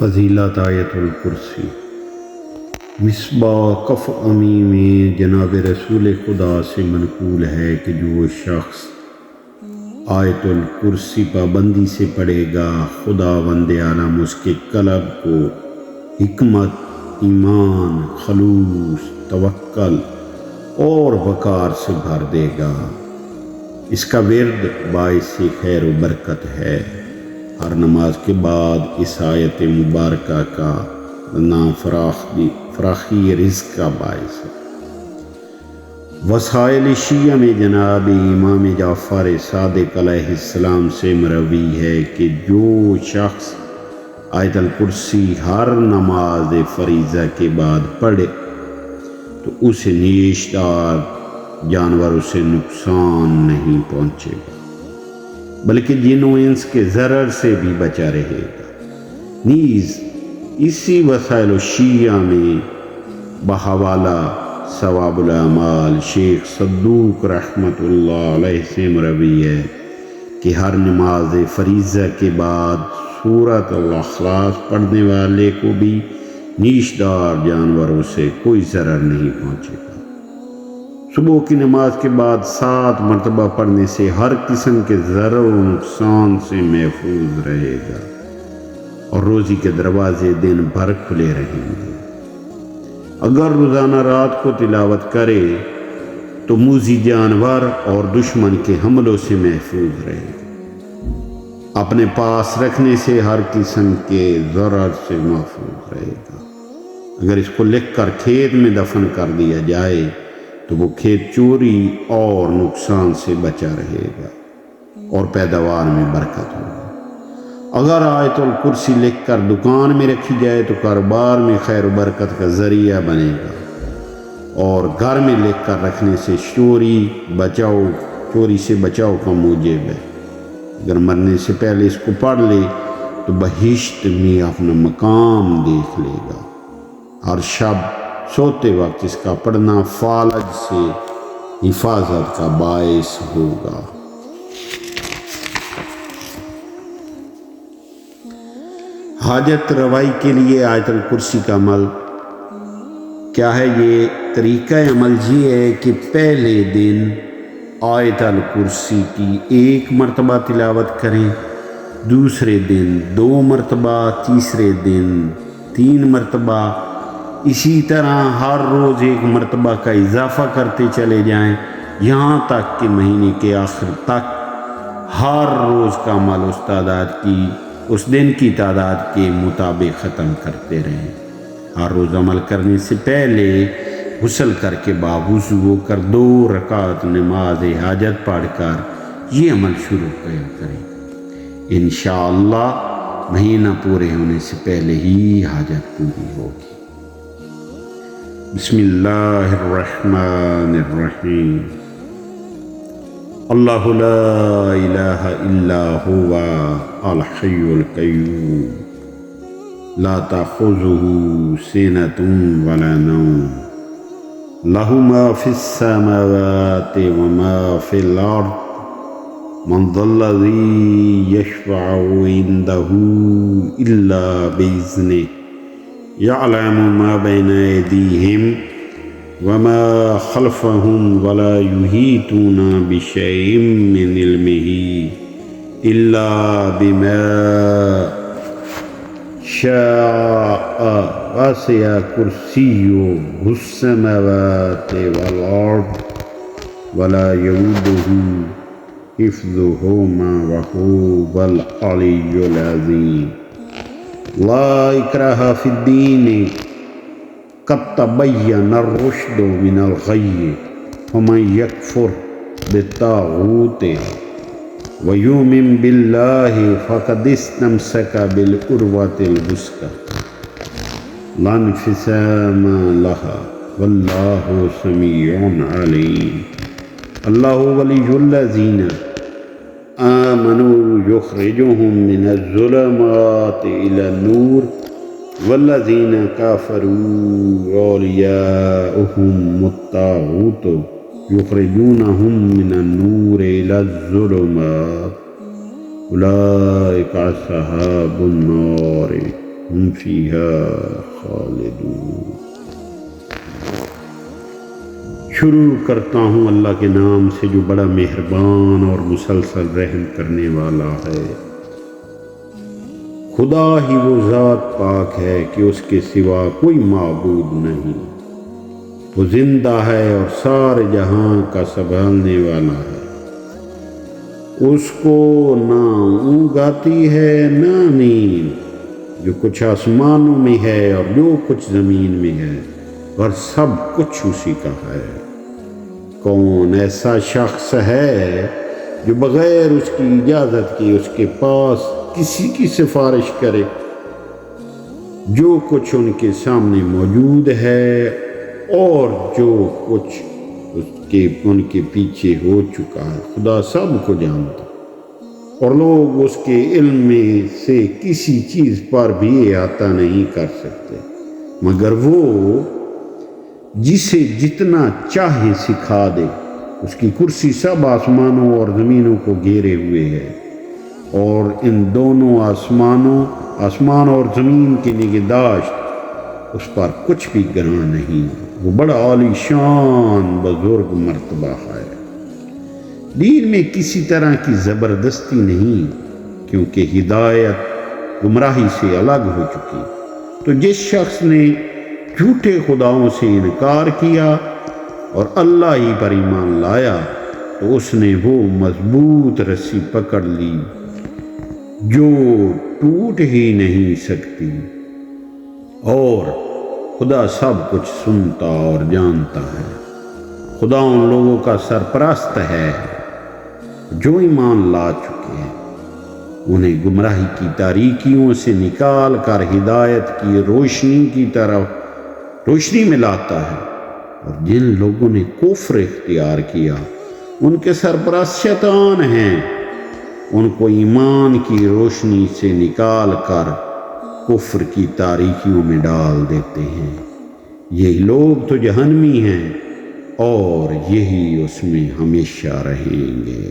فضیلت آیت الکرسی۔ مصباح کف امی میں جناب رسول خدا سے منقول ہے کہ جو شخص آیت الکرسی پابندی سے پڑھے گا، خداوند عالم اس کے قلب کو حکمت، ایمان، خلوص، توکل اور وقار سے بھر دے گا۔ اس کا ورد باعث خیر و برکت ہے۔ ہر نماز کے بعد اس آیت مبارکہ کا نام فراخی رزق کا باعث ہے۔ وسائل شیعہ میں جناب امام جعفر صادق علیہ السلام سے مروی ہے کہ جو شخص آیت الکرسی ہر نماز فریضہ کے بعد پڑھے تو اسے نیشدار جانور اسے نقصان نہیں پہنچے گا، بلکہ جن و انس کے ضرر سے بھی بچا رہے گا۔ نیز اسی وسائل شیعہ میں بحوالہ ثواب الاعمال شیخ صدوق رحمۃ اللہ علیہ سے مروی ہے کہ ہر نماز فریضہ کے بعد سورۃ الاخلاص پڑھنے والے کو بھی نیشدار جانوروں سے کوئی ضرر نہیں پہنچے گا۔ صبح کی نماز کے بعد 7 مرتبہ پڑھنے سے ہر قسم کے ضرر و نقصان سے محفوظ رہے گا اور روزی کے دروازے دن بھر کھلے رہیں گے۔ اگر روزانہ رات کو تلاوت کرے تو موذی جانور اور دشمن کے حملوں سے محفوظ رہے گا، اپنے پاس رکھنے سے ہر قسم کے ضرر سے محفوظ رہے گا۔ اگر اس کو لکھ کر کھیت میں دفن کر دیا جائے تو وہ کھیت چوری اور نقصان سے بچا رہے گا اور پیداوار میں برکت ہوگی۔ اگر آیت الکرسی لکھ کر دکان میں رکھی جائے تو کاروبار میں خیر و برکت کا ذریعہ بنے گا، اور گھر میں لکھ کر رکھنے سے چوری سے بچاؤ کا موجب ہے۔ اگر مرنے سے پہلے اس کو پڑھ لے تو بہشت میں اپنا مقام دیکھ لے گا۔ ہر شب سوتے وقت اس کا پڑھنا فالج سے حفاظت کا باعث ہوگا۔ حاجت روائی کے لیے آیت الکرسی کا عمل کیا ہے؟ یہ طریقہ عمل یہ ہے کہ پہلے دن آیت الکرسی کی 1 مرتبہ تلاوت کریں، دوسرے دن 2 مرتبہ، تیسرے دن 3 مرتبہ، اسی طرح ہر روز 1 مرتبہ کا اضافہ کرتے چلے جائیں، یہاں تک کہ مہینے کے آخر تک ہر روز کا عمل اس دن کی تعداد کے مطابق ختم کرتے رہیں۔ ہر روز عمل کرنے سے پہلے غسل کر کے باوضو ہو کر 2 رکعت نماز حاجت پڑھ کر یہ عمل شروع کریں۔ انشاءاللہ مہینہ پورے ہونے سے پہلے ہی حاجت پوری ہوگی۔ بسم اللہ الرحمن الرحیم۔ اللہ لا الہ الا هو الحی القیوم لا تأخذہ سنۃ ولا نوم لہ ما فی السماوات وما فی الارض من ذا الذی یشفع عنده الا بإذنہ یعلم ما بین ایدیہم وما خلفهم ولا يحيطون بشيء من علمه إلا بما شاء وسع كرسيه السماوات والأرض ولا يؤوده حفظهما وهو العلي العظيم لا إكراه في الدين قد تبين الرشد من الغي فمن يكفر بالطاغوت ويؤمن بالله فقد استمسك بالعروة الوثقى لا انفصام لها والله سميع عليم۔ الله ولي الذين آمنوا يخرجهم من الظلمات إلى النور والذین کافروا اولیاؤہم الطاغوت یخرجونہم من النور الی الظلمات اولئک اصحاب النار هم فيها خالدون۔ شروع کرتا ہوں اللہ کے نام سے جو بڑا مہربان اور مسلسل رحم کرنے والا ہے۔ خدا ہی وہ ذات پاک ہے کہ اس کے سوا کوئی معبود نہیں۔ وہ زندہ ہے اور سارے جہاں کا سنبھالنے والا ہے۔ اس کو نہ اونگ آتی ہے نہ نیند۔ جو کچھ آسمانوں میں ہے اور جو کچھ زمین میں ہے، اور سب کچھ اسی کا ہے۔ کون ایسا شخص ہے جو بغیر اس کی اجازت کے اس کے پاس کسی کی سفارش کرے؟ جو کچھ ان کے سامنے موجود ہے اور جو کچھ ان کے پیچھے ہو چکا ہے، خدا سب کو جانتا، اور لوگ اس کے علم میں سے کسی چیز پر بھی احاطہ نہیں کر سکتے مگر وہ جسے جتنا چاہے سکھا دے۔ اس کی کرسی سب آسمانوں اور زمینوں کو گھیرے ہوئے ہے، اور ان دونوں آسمان اور زمین کی نگہداشت اس پر کچھ بھی گراں نہیں۔ وہ بڑا عالی شان بزرگ مرتبہ ہے۔ دین میں کسی طرح کی زبردستی نہیں، کیونکہ ہدایت گمراہی سے الگ ہو چکی۔ تو جس شخص نے جھوٹے خداؤں سے انکار کیا اور اللہ ہی پر ایمان لایا، تو اس نے وہ مضبوط رسی پکڑ لی جو ٹوٹ ہی نہیں سکتی، اور خدا سب کچھ سنتا اور جانتا ہے۔ خدا ان لوگوں کا سرپرست ہے جو ایمان لا چکے ہیں۔ انہیں گمراہی کی تاریکیوں سے نکال کر ہدایت کی روشنی کی طرف روشنی میں لاتا ہے، اور جن لوگوں نے کفر اختیار کیا ان کے سرپرست شیطان ہیں۔ ان کو ایمان کی روشنی سے نکال کر کفر کی تاریکیوں میں ڈال دیتے ہیں۔ یہی لوگ تو جہنمی ہیں اور یہی اس میں ہمیشہ رہیں گے۔